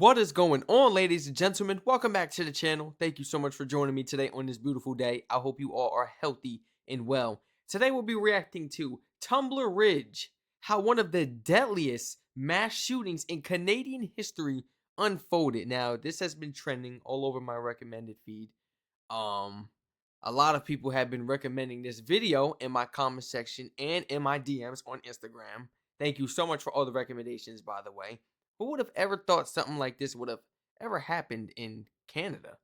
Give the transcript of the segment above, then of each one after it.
What is going on, ladies and gentlemen? Welcome back to the channel. Thank you so much for joining me today on this beautiful day. I hope you all are healthy and well. Today we'll be reacting to Tumbler Ridge, how one of the deadliest mass shootings in Canadian history unfolded. Now, this has been trending all over my recommended feed. A lot of people have been recommending this video in my comment section and in my DMs on Instagram. Thank you so much for all the recommendations, by the way. Who would have ever thought something like this would have ever happened in Canada?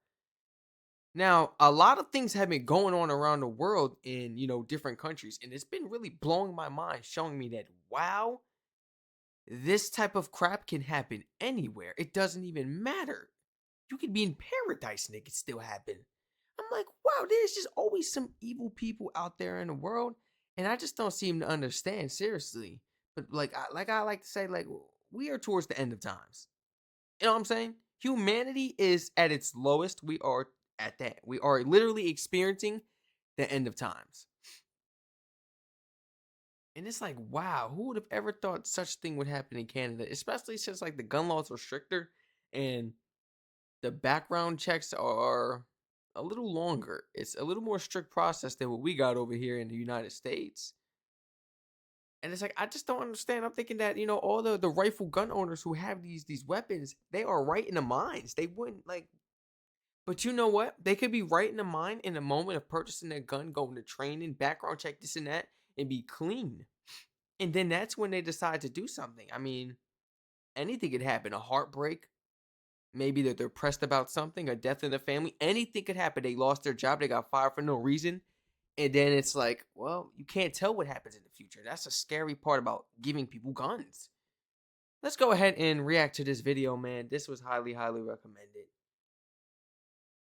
Now, a lot of things have been going on around the world in, different countries, and it's been really blowing my mind, showing me that, wow, this type of crap can happen anywhere. It doesn't even matter. You could be in paradise and it could still happen. I'm like, wow, there's just always some evil people out there in the world, and I just don't seem to understand, seriously. But I like to say, we are towards the end of times. You know what I'm saying? Humanity is at its lowest. We are at that. We are literally experiencing the end of times. And it's like, wow, who would have ever thought such thing would happen in Canada? Especially since the gun laws are stricter and the background checks are a little longer. It's a little more strict process than what we got over here in the United States. And it's like, I just don't understand. I'm thinking that, all the rifle gun owners who have these weapons, they are right in the minds. They wouldn't but you know what? They could be right in the mind in the moment of purchasing their gun, going to training, background check, this and that, and be clean. And then that's when they decide to do something. I mean, anything could happen. A heartbreak. Maybe that they're pressed about something, a death in the family. Anything could happen. They lost their job. They got fired for no reason. And then it's like, well, you can't tell what happens in the future. That's a scary part about giving people guns. Let's go ahead and react to this video, man. This was highly, highly recommended.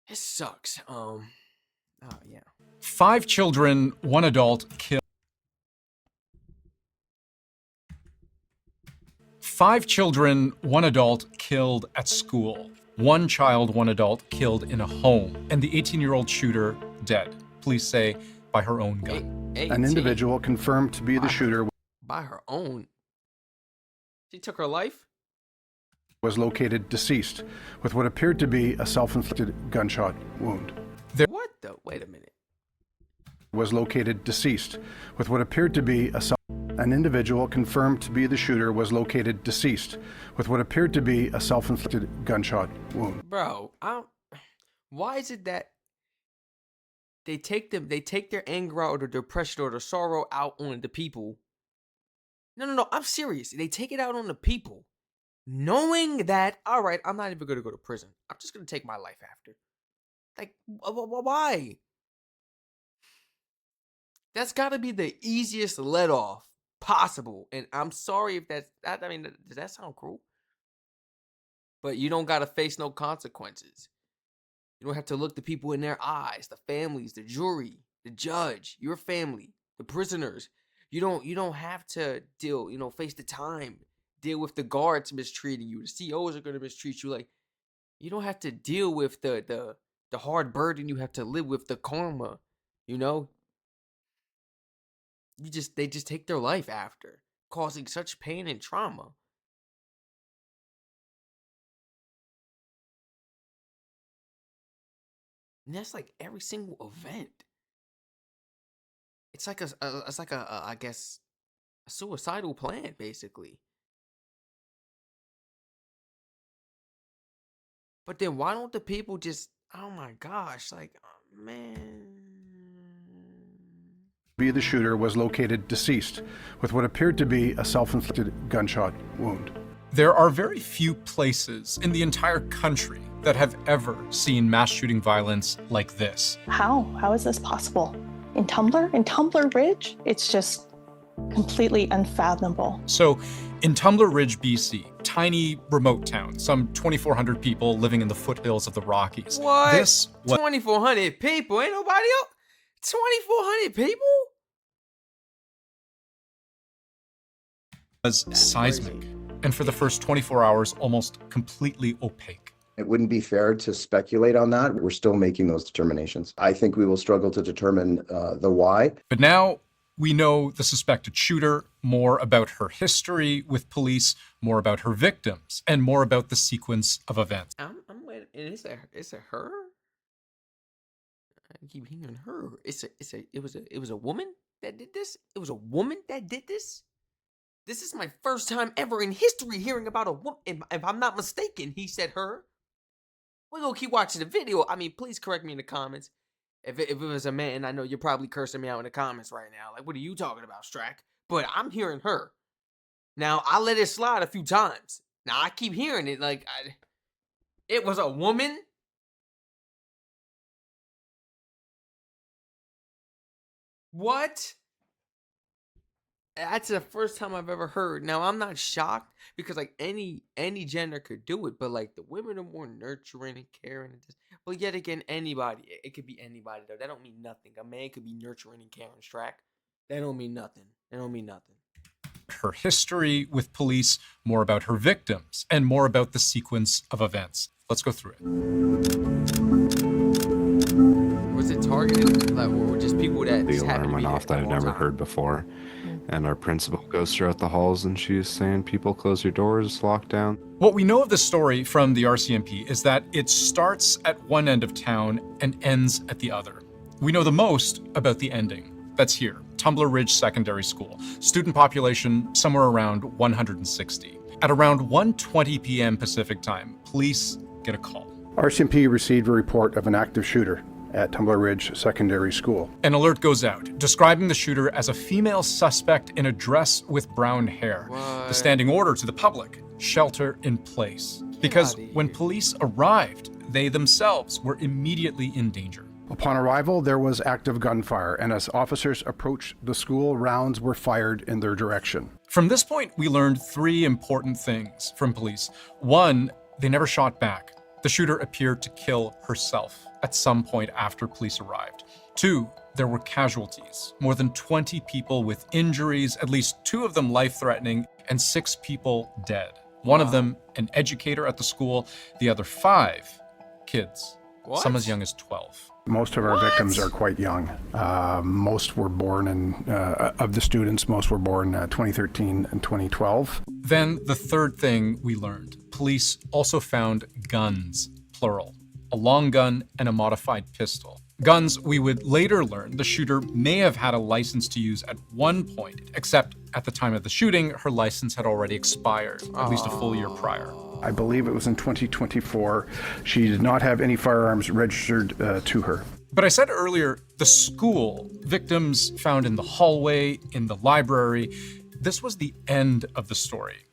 It sucks. Oh yeah. 5 children, 1 adult killed. 5 children, 1 adult killed at school. 1 child, 1 adult killed in a home. And the 18-year-old shooter dead. Police say by her own gun. An individual confirmed to be the shooter by her own. She took her life? Was located deceased with what appeared to be a self-inflicted gunshot wound. What the? Wait a minute. Was located deceased with what appeared to be an individual confirmed to be the shooter was located deceased with what appeared to be a self-inflicted gunshot wound. Bro, why is it that they take their anger out or their depression or their sorrow out on the people? No, I'm serious. They take it out on the people, knowing that, all right, I'm not even going to go to prison. I'm just going to take my life after. Like, why? That's got to be the easiest let off possible. And I'm sorry if does that sound cruel? But you don't got to face no consequences. You don't have to look the people in their eyes, the families, the jury, the judge, your family, the prisoners. You don't have to face the time, deal with the guards mistreating you. The COs are going to mistreat you. Like, you don't have to deal with the hard burden you have to live with, the karma, They just take their life after, causing such pain and trauma. And that's like every single event. It's like I guess a suicidal plan, basically. But then why don't the people just, oh my gosh, man. Be the shooter was located deceased with what appeared to be a self-inflicted gunshot wound. There are very few places in the entire country that have ever seen mass shooting violence like this. How? How is this possible? In Tumbler Ridge? It's just completely unfathomable. So in Tumbler Ridge, BC, tiny remote town, some 2,400 people living in the foothills of the Rockies. What? 2,400 people? Ain't nobody else? 2,400 people? Was seismic, and for the first 24 hours, almost completely opaque. It wouldn't be fair to speculate on that. We're still making those determinations. I think we will struggle to determine the why. But now We know the suspected shooter, more about her history with police, more about her victims, and more about the sequence of events. I'm waiting. And it's a her. I keep hearing her. It was a woman that did this. It was a woman that did this. This is my first time ever in history hearing about a woman. If I'm not mistaken, he said her. We're gonna keep watching the video. I mean, please correct me in the comments. If it was a man, I know you're probably cursing me out in the comments right now. Like, what are you talking about, Strac? But I'm hearing her. Now, I let it slide a few times. Now, I keep hearing it. Like, it was a woman. What? That's the first time I've ever heard. Now, I'm not shocked because like any gender could do it, but like the women are more nurturing and caring and just. But yet again, anybody. It could be anybody though. That don't mean nothing. A man could be nurturing and caring, Strac. That don't mean nothing. That don't mean nothing. Her history with police, more about her victims, and more about the sequence of events. Let's go through it. Was it targeted, like, or just people that The just happened alarm to be went there off that at I've all never time? heard before. And our principal goes throughout the halls and she's saying, people close your doors, lock down. What we know of this story from the RCMP is that it starts at one end of town and ends at the other. We know the most about the ending. That's here, Tumbler Ridge Secondary School. Student population somewhere around 160. At around 1:20 p.m. Pacific time, police get a call. RCMP received a report of an active shooter at Tumbler Ridge Secondary School. An alert goes out, describing the shooter as a female suspect in a dress with brown hair. What? The standing order to the public, shelter in place. Because outta when here. police arrived, they themselves were immediately in danger. Upon arrival, there was active gunfire, and as officers approached the school, rounds were fired in their direction. From this point, we learned three important things from police. One, they never shot back. The shooter appeared to kill herself at some point after police arrived. Two, there were casualties. More than 20 people with injuries, at least 2 of them life-threatening, and 6 people dead. One of them, an educator at the school, the other 5, kids. What? Some as young as 12. Most of our victims are quite young. Most were born of the students, most were born 2013 and 2012. Then the third thing we learned, police also found guns, plural, a long gun and a modified pistol. Guns we would later learn the shooter may have had a license to use at one point, except at the time of the shooting, her license had already expired, at least a full year prior. I believe it was in 2024. She did not have any firearms registered to her. But I said earlier, the school, victims found in the hallway, in the library, this was the end of the story.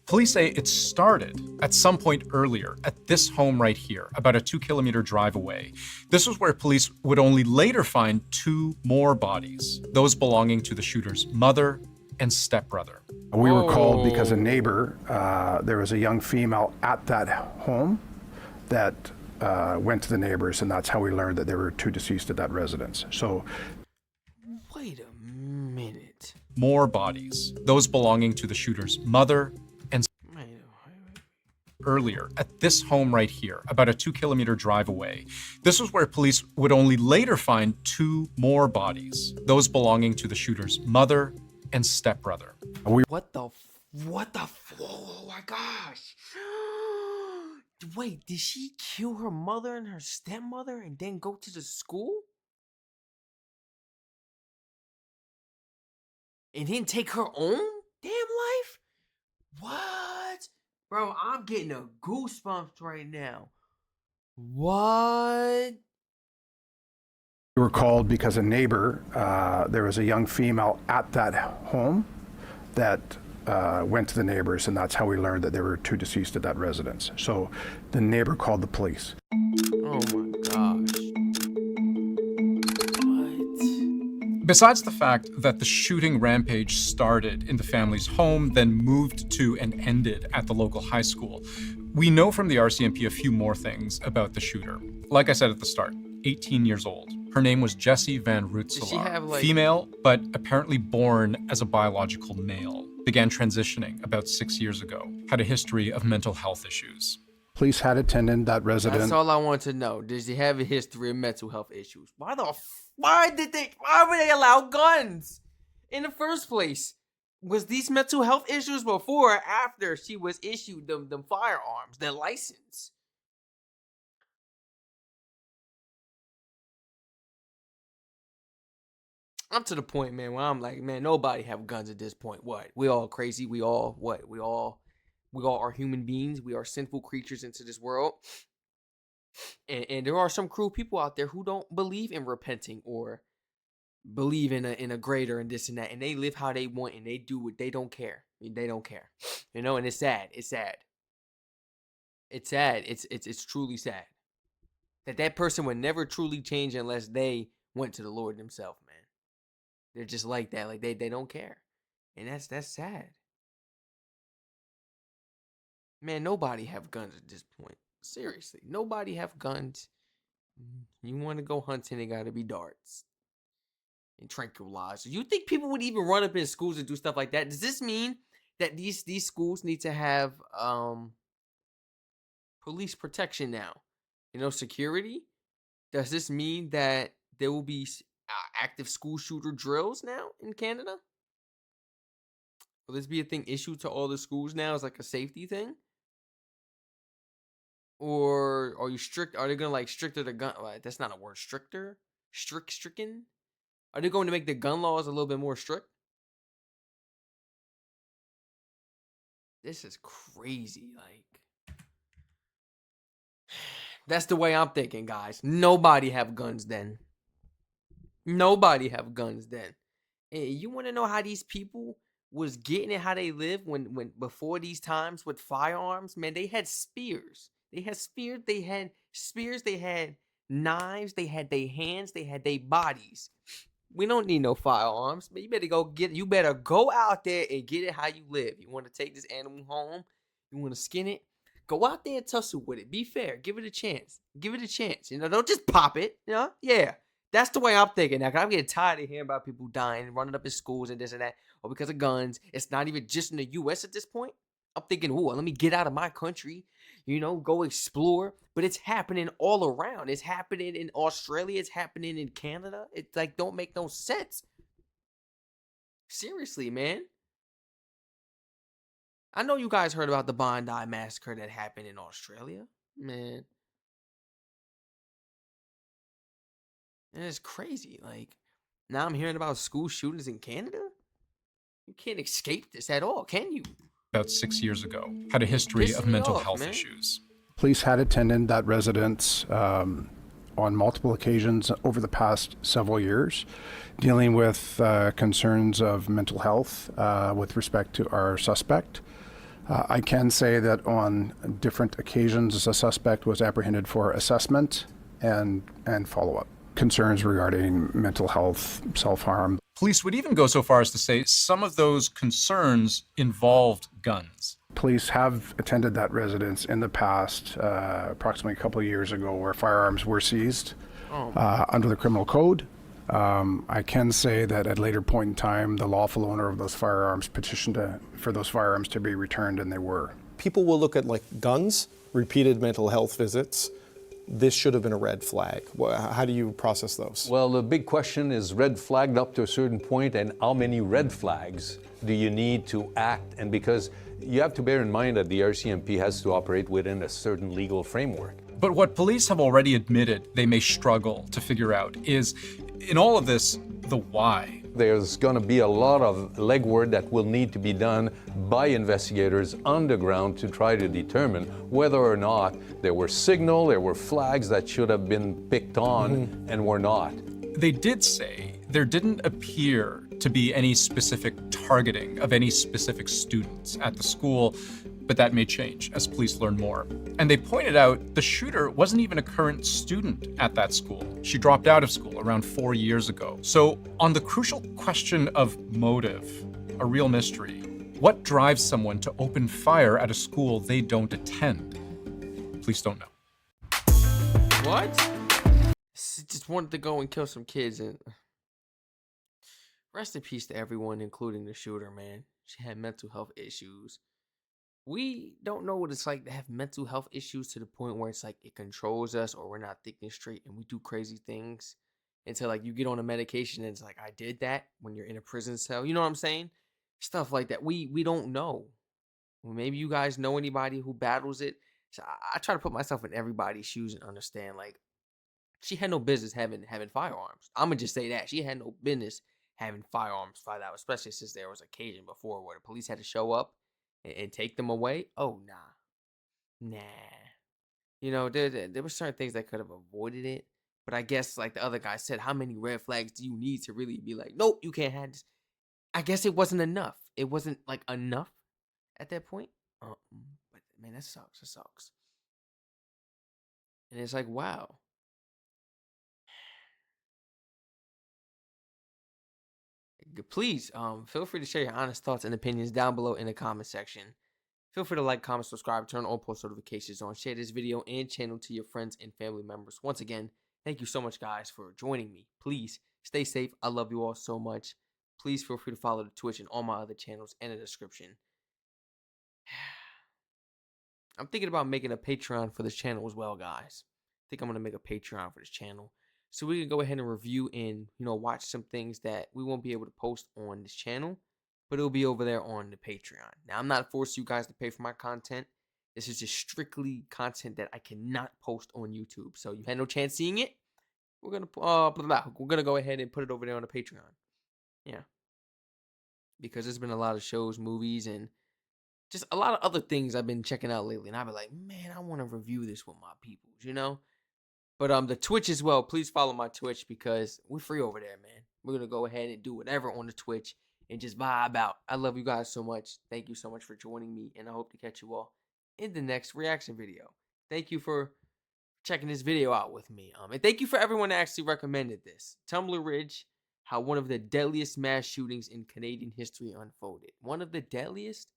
Police say it started at some point earlier at this home right here, about a 2-kilometer drive away. This was where police would only later find 2 more bodies, those belonging to the shooter's mother and stepbrother. We were called because a neighbor, there was a young female at that home that went to the neighbors, and that's how we learned that there were 2 deceased at that residence. So, Wait a minute. More bodies, those belonging to the shooter's mother and earlier at this home right here, about a 2-kilometer drive away. This was where police would only later find 2 more bodies, those belonging to the shooter's mother and stepbrother. What the? Oh my gosh! Wait, did she kill her mother and her stepmother and then go to the school? And then take her own damn life? What? Bro, I'm getting a goosebumps right now. What? we were called because a neighbor, there was a young female at that home that went to the neighbors, and that's how we learned that there were 2 deceased at that residence. So the neighbor called the police. Oh my gosh. What? Besides the fact that the shooting rampage started in the family's home, then moved to and ended at the local high school, we know from the RCMP a few more things about the shooter. Like I said at the start, 18 years old. Her name was Jessie Van Rootselaar. Female, but apparently born as a biological male. Began transitioning about 6 years ago. Had a history of mental health issues. Police had attended that residence. That's all I want to know. Does he have a history of mental health issues? Why were they allow guns? in the first place? Was these mental health issues before or after she was issued them firearms, their license? I'm to the point, man, where I'm like, man, nobody have guns at this point. What? We all crazy. We all what? We all are human beings. We are sinful creatures into this world. And there are some cruel people out there who don't believe in repenting or believe in a greater and this and that, and they live how they want and they do what they don't care. I mean, they don't care, you know. And it's sad. It's sad. It's sad. It's truly sad that person would never truly change unless they went to the Lord themselves, man. They're just like that. Like they don't care, and that's sad. Man, nobody have guns at this point. Seriously, nobody have guns. You want to go hunting, it gotta be darts and tranquilizers. You think people would even run up in schools and do stuff like that? Does this mean that these schools need to have police protection now? You know, security? Does this mean that there will be active school shooter drills now in Canada? Will this be a thing issued to all the schools now as like a safety thing? Or are you strict? Are they gonna like stricter the gun? That's not a word. Stricter, stricken. Are they going to make the gun laws a little bit more strict? This is crazy. Like, that's the way I'm thinking, guys. Nobody have guns then. Nobody have guns then. And you want to know how these people was getting it, how they live when before these times with firearms? Man, they had spears. They had spears. They had spears. They had knives. They had their hands. They had their bodies. We don't need no firearms, but you better go out there and get it how you live. You want to take this animal home? You want to skin it? Go out there and tussle with it. Be fair. Give it a chance. Give it a chance. You know, don't just pop it. You know? Yeah. That's the way I'm thinking now. Cause I'm getting tired of hearing about people dying, running up in schools and this and that, or because of guns. It's not even just in the U.S. at this point. I'm thinking, ooh, let me get out of my country, you know, go explore. But it's happening all around. It's happening in Australia. It's happening in Canada. It's like, don't make no sense. Seriously, man. I know you guys heard about the Bondi massacre that happened in Australia. Man. And it's crazy. Like, now I'm hearing about school shootings in Canada. You can't escape this at all, can you? About 6 years ago, had a history of mental health man. issues. Police had attended that residence on multiple occasions over the past several years, dealing with concerns of mental health with respect to our suspect. I can say that on different occasions, the suspect was apprehended for assessment and follow-up. Concerns regarding mental health, self-harm. Police would even go so far as to say some of those concerns involved guns. Police have attended that residence in the past, approximately a couple of years ago, where firearms were seized under the criminal code. I can say that at a later point in time, the lawful owner of those firearms petitioned for those firearms to be returned, and they were. People will look at like guns, repeated mental health visits. This should have been a red flag. How do you process those? Well, the big question is red flagged up to a certain point, and how many red flags do you need to act? And because you have to bear in mind that the RCMP has to operate within a certain legal framework. But what police have already admitted they may struggle to figure out is, in all of this, the why. There's going to be a lot of legwork that will need to be done by investigators on the ground to try to determine whether or not there were there were flags that should have been picked on and were not. They did say there didn't appear to be any specific targeting of any specific students at the school, but that may change as police learn more. And they pointed out the shooter wasn't even a current student at that school. She dropped out of school around 4 years ago. So on the crucial question of motive, a real mystery, what drives someone to open fire at a school they don't attend? Police don't know. What? Just wanted to go and kill some kids, and rest in peace to everyone, including the shooter, man. She had mental health issues. We don't know what it's like to have mental health issues to the point where it's like it controls us or we're not thinking straight and we do crazy things. until like you get on a medication and it's like, I did that when you're in a prison cell. You know what I'm saying? Stuff like that. We don't know. Well, maybe you guys know anybody who battles it. So I try to put myself in everybody's shoes and understand, like, she had no business having firearms. I'm gonna just say that she had no business having firearms fight out, especially since there was occasion before where the police had to show up and take them away. Oh nah. You know, there were certain things that could have avoided it. But I guess, like the other guy said, how many red flags do you need to really be like, nope, you can't have this? I guess it wasn't enough. It wasn't like enough at that point. But man, that sucks. It sucks. And it's like, wow. Please, feel free to share your honest thoughts and opinions down below in the comment section. Feel free to like, comment, subscribe, turn all post notifications on, share this video and channel to your friends and family members. Once again, thank you so much, guys, for joining me. Please stay safe. I love you all so much. Please feel free to follow the Twitch and all my other channels in the description. I'm thinking about making a Patreon for this channel as well, guys. I think I'm going to make a Patreon for this channel, so we can go ahead and review and, you know, watch some things that we won't be able to post on this channel, but it'll be over there on the Patreon. Now, I'm not forcing you guys to pay for my content. This is just strictly content that I cannot post on YouTube. So you had no chance seeing it. We're gonna go ahead and put it over there on the Patreon. Yeah, because there's been a lot of shows, movies, and just a lot of other things I've been checking out lately, and I've been like, man, I want to review this with my peoples, you know. But the Twitch as well. Please follow my Twitch because we're free over there, man. We're gonna go ahead and do whatever on the Twitch and just vibe out. I love you guys so much. Thank you so much for joining me, and I hope to catch you all in the next reaction video. Thank you for checking this video out with me. And thank you for everyone that actually recommended this. Tumbler Ridge, how one of the deadliest mass shootings in Canadian history unfolded. One of the deadliest?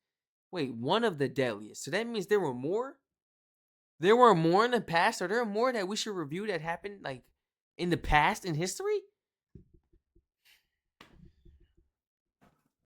Wait, one of the deadliest. So that means there were more? There were more in the past? Are there more that we should review that happened like in the past in history?